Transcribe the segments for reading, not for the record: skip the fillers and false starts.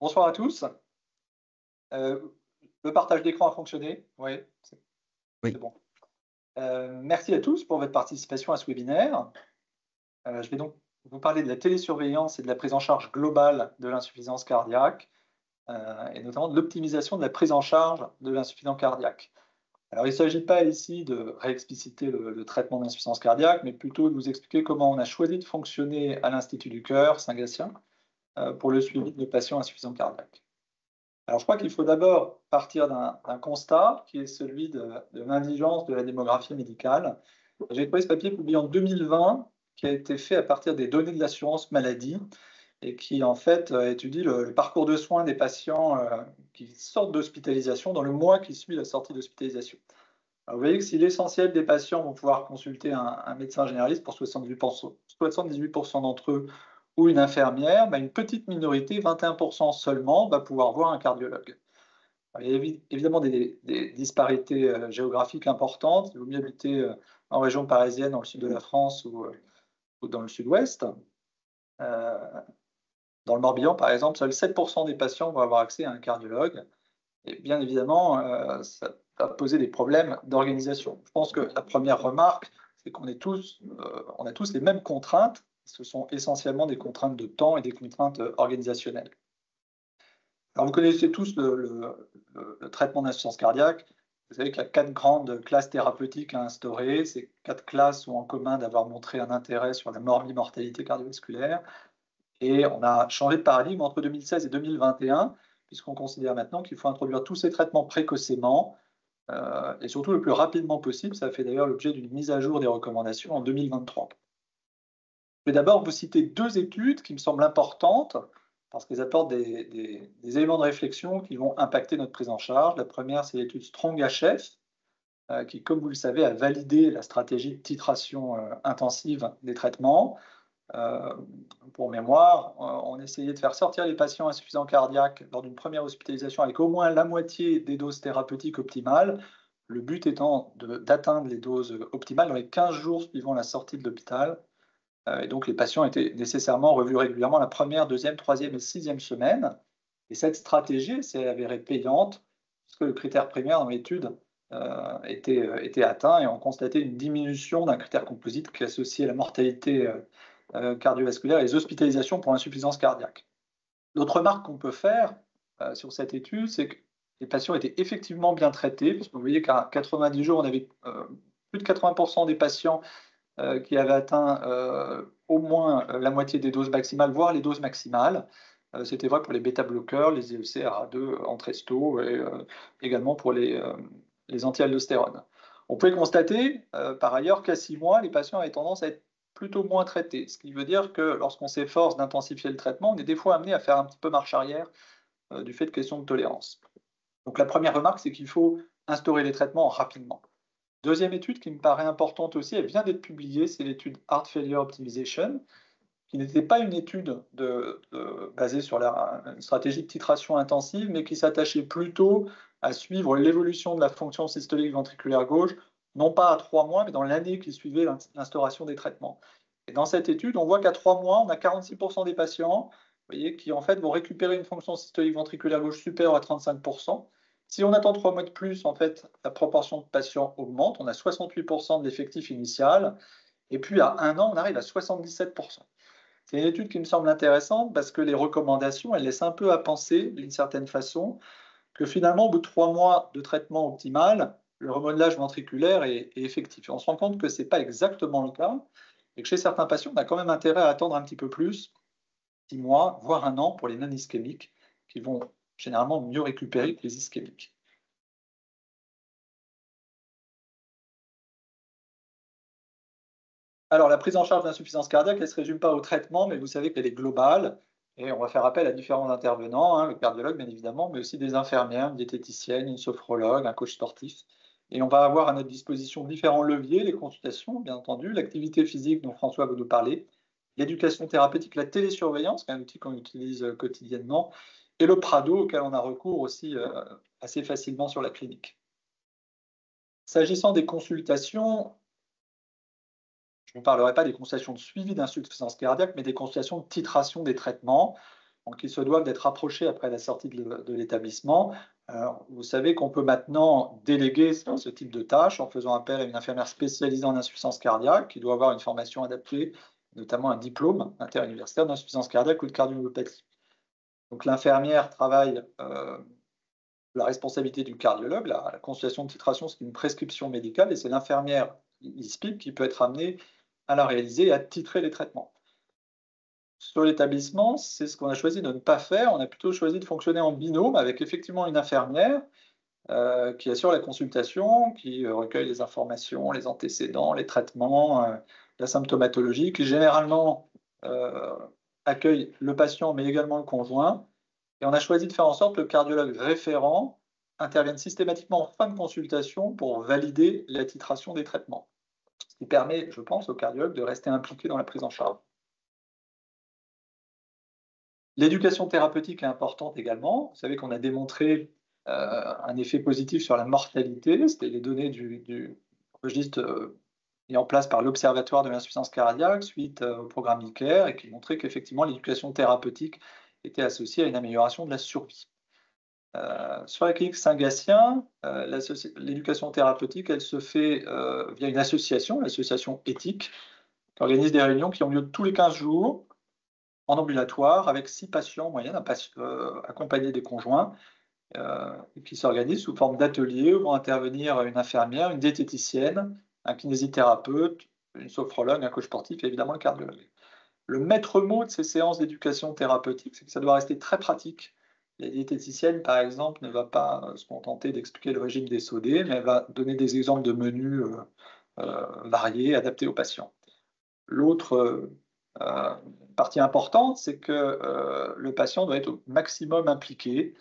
Bonsoir à tous. Le partage d'écran a fonctionné? Oui, c'est Oui, bon. Merci à tous pour votre participation à ce webinaire. Je vais donc vous parler de la télésurveillance et de la prise en charge globale de l'insuffisance cardiaque, et notamment de l'optimisation de la prise en charge de l'insuffisance cardiaque. Alors, il ne s'agit pas ici de réexpliciter le traitement de l'insuffisance cardiaque, mais plutôt de vous expliquer comment on a choisi de fonctionner à l'Institut du Cœur, Saint-Gatien, pour le suivi de nos patients insuffisants cardiaques. Alors, je crois qu'il faut d'abord partir d'un constat qui est celui de l'indigence de la démographie médicale. J'ai trouvé ce papier publié en 2020 qui a été fait à partir des données de l'assurance maladie et qui, en fait, étudie le parcours de soins des patients qui sortent d'hospitalisation dans le mois qui suit la sortie d'hospitalisation. Alors, vous voyez que si l'essentiel des patients vont pouvoir consulter un médecin généraliste pour 78% d'entre eux ou une infirmière, bah, une petite minorité, 21% seulement, va pouvoir voir un cardiologue. Alors, il y a évidemment des disparités géographiques importantes. Si vous habitez en région parisienne, dans le sud de la France ou dans le sud-ouest, euh, dans le Morbihan par exemple, seuls 7% des patients vont avoir accès à un cardiologue. Et bien évidemment, ça va poser des problèmes d'organisation. Je pense que la première remarque, c'est qu'on on a tous les mêmes contraintes. Ce sont essentiellement des contraintes de temps et des contraintes organisationnelles. Alors, vous connaissez tous le traitement d'insuffisance cardiaque. Vous savez qu'il y a 4 grandes classes thérapeutiques à instaurer. Ces 4 classes ont en commun d'avoir montré un intérêt sur la morbimortalité cardiovasculaire. Et on a changé de paradigme entre 2016 et 2021, puisqu'on considère maintenant qu'il faut introduire tous ces traitements précocement, et surtout le plus rapidement possible. Ça fait d'ailleurs l'objet d'une mise à jour des recommandations en 2023. Je vais d'abord vous citer 2 études qui me semblent importantes, parce qu'elles apportent des éléments de réflexion qui vont impacter notre prise en charge. La première, c'est l'étude STRONG-HF, qui, comme vous le savez, a validé la stratégie de titration intensive des traitements. Euh, pour mémoire, on essayait de faire sortir les patients insuffisants cardiaques lors d'une première hospitalisation avec au moins la moitié des doses thérapeutiques optimales, le but étant d'atteindre les doses optimales dans les 15 jours suivant la sortie de l'hôpital. Et donc les patients étaient nécessairement revus régulièrement la première, deuxième, troisième et sixième semaine. Et cette stratégie s'est avérée payante, puisque le critère primaire dans l'étude était atteint, et on constatait une diminution d'un critère composite qui est associé à la mortalité cardiovasculaire et les hospitalisations pour insuffisance cardiaque. L'autre remarque qu'on peut faire sur cette étude, c'est que les patients étaient effectivement bien traités, parce que vous voyez qu'à 90 jours, on avait plus de 80% des patients qui avaient atteint au moins la moitié des doses maximales, voire les doses maximales. C'était vrai pour les bêta-bloqueurs, les EECRA2, Entresto, et également pour les anti-aldostérone. On pouvait constater, par ailleurs, qu'à 6 mois, les patients avaient tendance à être plutôt moins traités, ce qui veut dire que lorsqu'on s'efforce d'intensifier le traitement, on est des fois amené à faire un petit peu marche arrière du fait de questions de tolérance. Donc la première remarque, c'est qu'il faut instaurer les traitements rapidement. Deuxième étude qui me paraît importante aussi, elle vient d'être publiée, c'est l'étude Heart Failure Optimization, qui n'était pas une étude basée sur une stratégie de titration intensive, mais qui s'attachait plutôt à suivre l'évolution de la fonction systolique ventriculaire gauche, non pas à 3 mois, mais dans l'année qui suivait l'instauration des traitements. Et dans cette étude, on voit qu'à 3 mois, on a 46% des patients, vous voyez, qui en fait vont récupérer une fonction systolique ventriculaire gauche supérieure à 35%. Si on attend 3 mois de plus, en fait, la proportion de patients augmente. On a 68% de l'effectif initial. Et puis, à 1 an, on arrive à 77%. C'est une étude qui me semble intéressante parce que les recommandations, elles laissent un peu à penser, d'une certaine façon, que finalement, au bout de 3 mois de traitement optimal, le remodelage ventriculaire est effectif. Et on se rend compte que ce n'est pas exactement le cas et que chez certains patients, on a quand même intérêt à attendre un petit peu plus, 6 mois, voire 1 an pour les non-ischémiques, qui vont généralement mieux récupérer que les ischémiques. Alors, la prise en charge d'insuffisance cardiaque, elle ne se résume pas au traitement, mais vous savez qu'elle est globale. Et on va faire appel à différents intervenants, hein, le cardiologue bien évidemment, mais aussi des infirmières, une diététicienne, une sophrologue, un coach sportif. Et on va avoir à notre disposition différents leviers, les consultations, bien entendu, l'activité physique dont François va nous parler, l'éducation thérapeutique, la télésurveillance, qui est un outil qu'on utilise quotidiennement, et le Prado, auquel on a recours aussi assez facilement sur la clinique. S'agissant des consultations, je ne parlerai pas des consultations de suivi d'insuffisance cardiaque, mais des consultations de titration des traitements. donc ils se doivent d'être approchés après la sortie de l'établissement. Vous savez qu'on peut maintenant déléguer ce type de tâches en faisant appel à une infirmière spécialisée en insuffisance cardiaque qui doit avoir une formation adaptée, notamment un diplôme interuniversitaire d'insuffisance cardiaque ou de cardiomyopathie. Donc l'infirmière travaille la responsabilité du cardiologue. La consultation de titration, c'est une prescription médicale et c'est l'infirmière ISPIP qui peut être amenée à la réaliser et à titrer les traitements. Sur l'établissement, c'est ce qu'on a choisi de ne pas faire. On a plutôt choisi de fonctionner en binôme avec effectivement une infirmière qui assure la consultation, qui recueille les informations, les antécédents, les traitements, la symptomatologie, qui généralement accueille le patient mais également le conjoint. Et on a choisi de faire en sorte que le cardiologue référent intervienne systématiquement en fin de consultation pour valider la titration des traitements. Ce qui permet, je pense, au cardiologue de rester impliqué dans la prise en charge. L'éducation thérapeutique est importante également. Vous savez qu'on a démontré un effet positif sur la mortalité. C'était les données du registre mis en place par l'Observatoire de l'insuffisance cardiaque suite au programme ICARE et qui montrait qu'effectivement l'éducation thérapeutique était associée à une amélioration de la survie. Sur la clinique Saint-Gatien, l'éducation thérapeutique, elle se fait via une association, l'association éthique, qui organise des réunions qui ont lieu tous les 15 jours en ambulatoire avec 6 patients en moyenne, accompagnés des conjoints, et qui s'organisent sous forme d'ateliers où vont intervenir une infirmière, une diététicienne, un kinésithérapeute, une sophrologue, un coach sportif et évidemment le cardiologue. Le maître mot de ces séances d'éducation thérapeutique, c'est que ça doit rester très pratique. La diététicienne, par exemple, ne va pas se contenter d'expliquer le régime des sodés, mais elle va donner des exemples de menus variés, adaptés aux patients. L'autre partie importante, c'est que le patient doit être au maximum impliqué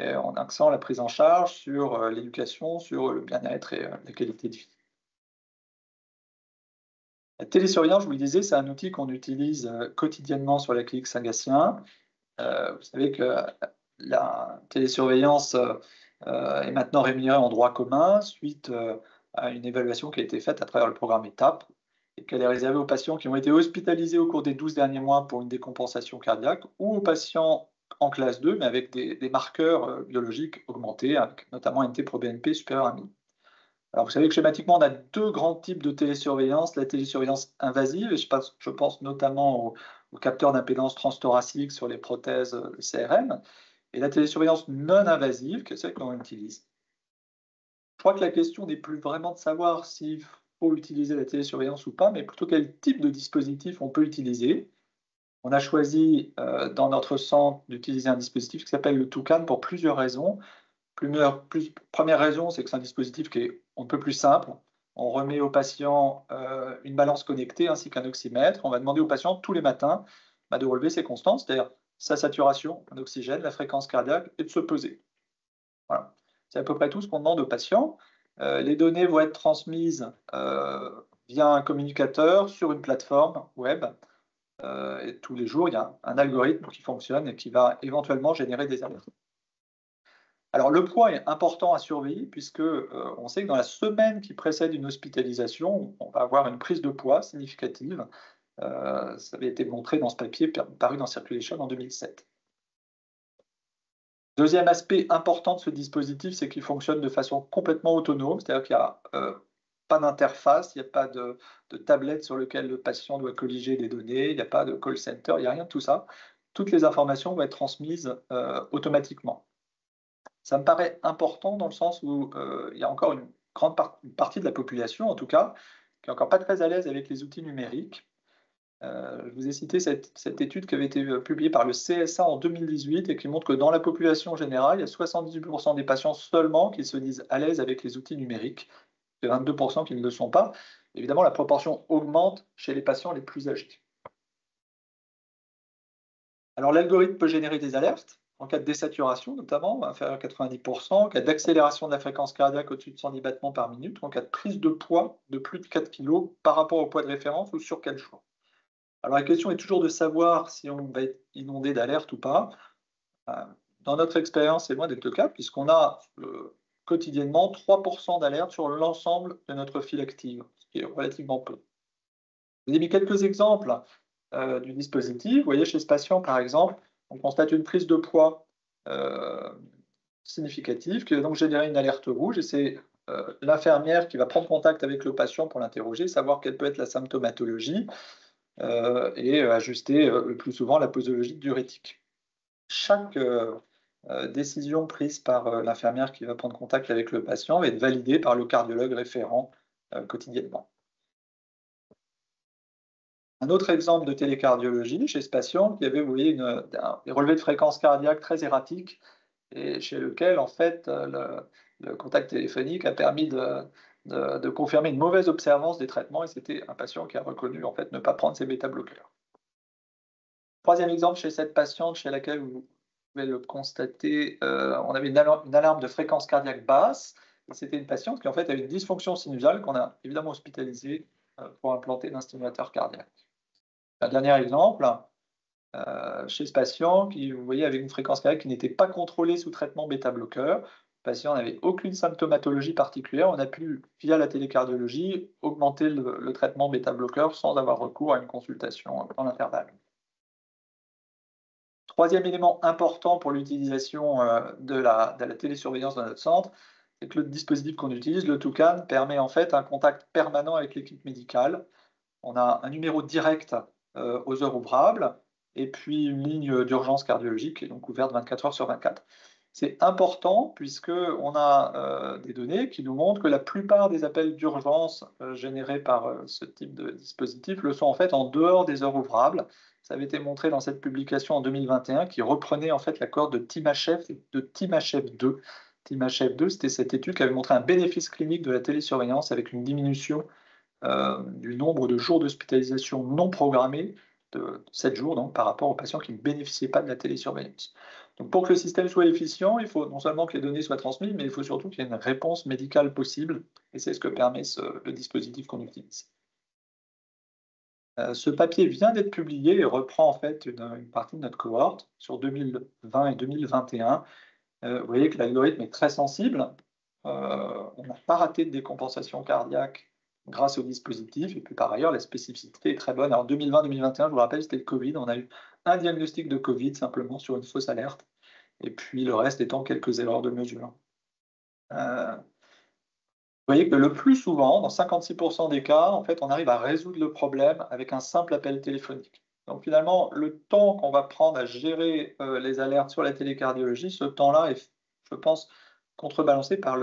en axant la prise en charge sur l'éducation, sur le bien-être et la qualité de vie. La télésurveillance, je vous le disais, c'est un outil qu'on utilise quotidiennement sur la clinique Saint-Gatien. Vous savez que la télésurveillance est maintenant rémunérée en droit commun suite à une évaluation qui a été faite à travers le programme ETAP et qu'elle est réservée aux patients qui ont été hospitalisés au cours des 12 derniers mois pour une décompensation cardiaque ou aux patients en classe 2, mais avec des marqueurs biologiques augmentés, avec notamment un NT-proBNP supérieur à 1000. Alors, vous savez que schématiquement, on a 2 grands types de télésurveillance. La télésurveillance invasive, et je pense notamment aux capteurs d'impédance transthoracique sur les prothèses CRM, et la télésurveillance non invasive, qui est celle qu'on utilise. Je crois que la question n'est plus vraiment de savoir s'il faut utiliser la télésurveillance ou pas, mais plutôt quel type de dispositif on peut utiliser. On a choisi dans notre centre d'utiliser un dispositif qui s'appelle le Toucan pour plusieurs raisons. Première raison, c'est que c'est un dispositif qui est un peu plus simple. On remet au patient une balance connectée ainsi qu'un oxymètre. On va demander au patient tous les matins de relever ses constantes, c'est-à-dire sa saturation en oxygène, la fréquence cardiaque et de se peser. Voilà. C'est à peu près tout ce qu'on demande aux patients. Les données vont être transmises via un communicateur sur une plateforme web. Et tous les jours, il y a un algorithme qui fonctionne et qui va éventuellement générer des alertes. Alors le poids est important à surveiller puisque on sait que dans la semaine qui précède une hospitalisation, on va avoir une prise de poids significative. Ça avait été montré dans ce papier paru dans Circulation en 2007. Deuxième aspect important de ce dispositif, c'est qu'il fonctionne de façon complètement autonome, c'est-à-dire qu'il n'y a pas d'interface, il n'y a pas de tablette sur laquelle le patient doit colliger des données, il n'y a pas de call center, il n'y a rien de tout ça. Toutes les informations vont être transmises automatiquement. Ça me paraît important dans le sens où il y a encore une partie de la population, en tout cas, qui n'est encore pas très à l'aise avec les outils numériques. Je vous ai cité cette étude qui avait été publiée par le CSA en 2018 et qui montre que dans la population générale, il y a 78% des patients seulement qui se disent à l'aise avec les outils numériques, et 22% qui ne le sont pas. Évidemment, la proportion augmente chez les patients les plus âgés. Alors, l'algorithme peut générer des alertes en cas de désaturation, notamment, inférieure à 90%, en cas d'accélération de la fréquence cardiaque au-dessus de 110 battements par minute, ou en cas de prise de poids de plus de 4 kg par rapport au poids de référence ou sur 4 jours. Alors, la question est toujours de savoir si on va être inondé d'alertes ou pas. Dans notre expérience, c'est loin d'être le cas, puisqu'on a quotidiennement 3% d'alertes sur l'ensemble de notre file active, ce qui est relativement peu. Je vous ai mis quelques exemples du dispositif. Vous voyez, chez ce patient, par exemple, on constate une prise de poids significative qui va donc générer une alerte rouge, et c'est l'infirmière qui va prendre contact avec le patient pour l'interroger, savoir quelle peut être la symptomatologie et ajuster le plus souvent la posologie diurétique. Chaque décision prise par l'infirmière qui va prendre contact avec le patient va être validée par le cardiologue référent quotidiennement. Un autre exemple de télécardiologie chez ce patient qui avait, vous voyez, des relevés de fréquence cardiaque très erratiques et chez lequel, en fait, le contact téléphonique a permis de confirmer une mauvaise observance des traitements, et c'était un patient qui a reconnu, en fait, ne pas prendre ses bêta-bloqueurs. Troisième exemple chez cette patiente chez laquelle vous pouvez le constater, on avait une alarme de fréquence cardiaque basse. C'était une patiente qui, en fait, avait une dysfonction sinusale qu'on a évidemment hospitalisée pour implanter un stimulateur cardiaque. Un dernier exemple, chez ce patient qui, vous voyez, avait une fréquence cardiaque qui n'était pas contrôlée sous traitement bêta-bloqueur. Le patient n'avait aucune symptomatologie particulière. On a pu, via la télécardiologie, augmenter le traitement bêta-bloqueur sans avoir recours à une consultation dans l'intervalle. Troisième élément important pour l'utilisation de la télésurveillance dans notre centre, c'est que le dispositif qu'on utilise, le Toucan, permet en fait un contact permanent avec l'équipe médicale. On a un numéro direct aux heures ouvrables et puis une ligne d'urgence cardiologique qui est donc ouverte 24 heures sur 24. C'est important puisqu'on a des données qui nous montrent que la plupart des appels d'urgence générés par ce type de dispositif le sont en fait en dehors des heures ouvrables. Ça avait été montré dans cette publication en 2021 qui reprenait en fait la cohorte de TIMACHEF et de TIMACHEF2. TIMACHEF2, c'était cette étude qui avait montré un bénéfice clinique de la télésurveillance avec une diminution du nombre de jours d'hospitalisation non programmés de 7 jours donc, par rapport aux patients qui ne bénéficiaient pas de la télésurveillance. Donc, pour que le système soit efficient, il faut non seulement que les données soient transmises, mais il faut surtout qu'il y ait une réponse médicale possible, et c'est ce que permet le dispositif qu'on utilise. Ce papier vient d'être publié et reprend en fait une partie de notre cohorte sur 2020 et 2021. Vous voyez que l'algorithme est très sensible. On n'a pas raté de décompensation cardiaque grâce au dispositif. Et puis par ailleurs, la spécificité est très bonne. Alors 2020-2021, je vous rappelle, c'était le Covid. On a eu un diagnostic de Covid simplement sur une fausse alerte. Et puis le reste étant quelques erreurs de mesure. Vous voyez que le plus souvent, dans 56% des cas, en fait, on arrive à résoudre le problème avec un simple appel téléphonique. Donc finalement, le temps qu'on va prendre à gérer les alertes sur la télécardiologie, ce temps-là est, je pense, contrebalancé par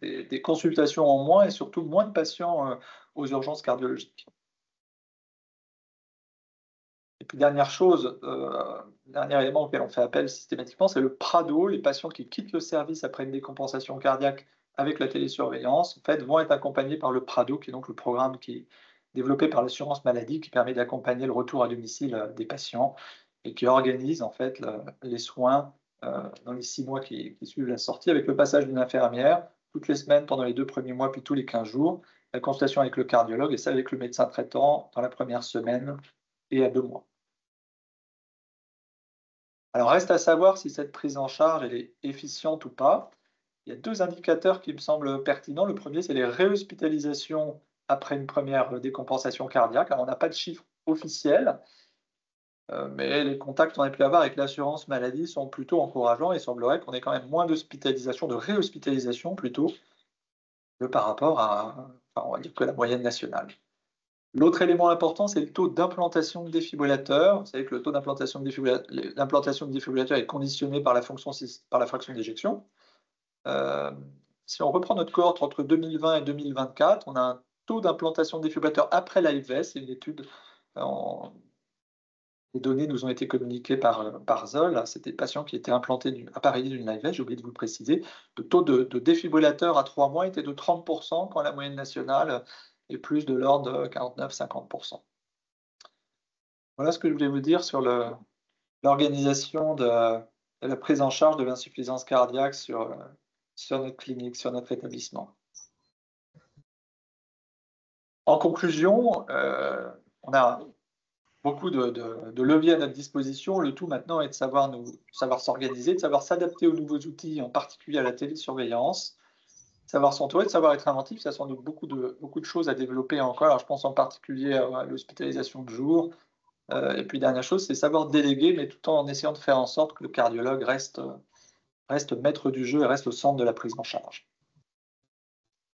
des consultations en moins et surtout moins de patients aux urgences cardiologiques. Et puis dernière chose, dernier élément auquel on fait appel systématiquement, c'est le PRADO. Les patients qui quittent le service après une décompensation cardiaque avec la télésurveillance, en fait, vont être accompagnés par le PRADO, qui est donc le programme qui est développé par l'assurance maladie, qui permet d'accompagner le retour à domicile des patients et qui organise en fait les soins dans les 6 mois qui suivent la sortie, avec le passage d'une infirmière toutes les semaines pendant les 2 premiers mois, puis tous les 15 jours, la consultation avec le cardiologue et ça avec le médecin traitant dans la première semaine et à 2 mois. Alors reste à savoir si cette prise en charge elle est efficiente ou pas. Il y a 2 indicateurs qui me semblent pertinents. Le premier, c'est les réhospitalisations après une première décompensation cardiaque. Alors, on n'a pas de chiffre officiel, mais les contacts qu'on a pu avoir avec l'assurance maladie sont plutôt encourageants. Il semblerait qu'on ait quand même moins d'hospitalisation, de réhospitalisation plutôt, que par rapport à, enfin, on va dire que la moyenne nationale. L'autre élément important, c'est le taux d'implantation de défibrillateurs. Vous savez que le taux d'implantation de défibrillateurs est conditionné par la fraction d'éjection. Si on reprend notre cohorte entre 2020 et 2024, on a un taux d'implantation de défibrillateurs après l'AFV. C'est une étude, les données nous ont été communiquées par Zoll. C'était des patients qui étaient implantés appareillés d'une AFV, j'ai oublié de vous le préciser. Le taux de défibrillateur à 3 mois était de 30%, quand la moyenne nationale est plus de l'ordre de 49-50%. Voilà ce que je voulais vous dire sur l'organisation de la prise en charge de l'insuffisance cardiaque sur notre clinique, sur notre établissement. En conclusion, on a beaucoup de leviers à notre disposition. Le tout maintenant est de savoir s'organiser, de savoir s'adapter aux nouveaux outils, en particulier à la télésurveillance, savoir s'entourer, de savoir être inventif. Ça sans doute beaucoup de choses à développer encore. Alors, je pense en particulier à l'hospitalisation de jour, Et puis dernière chose, c'est savoir déléguer, mais tout en essayant de faire en sorte que le cardiologue reste maître du jeu et reste au centre de la prise en charge.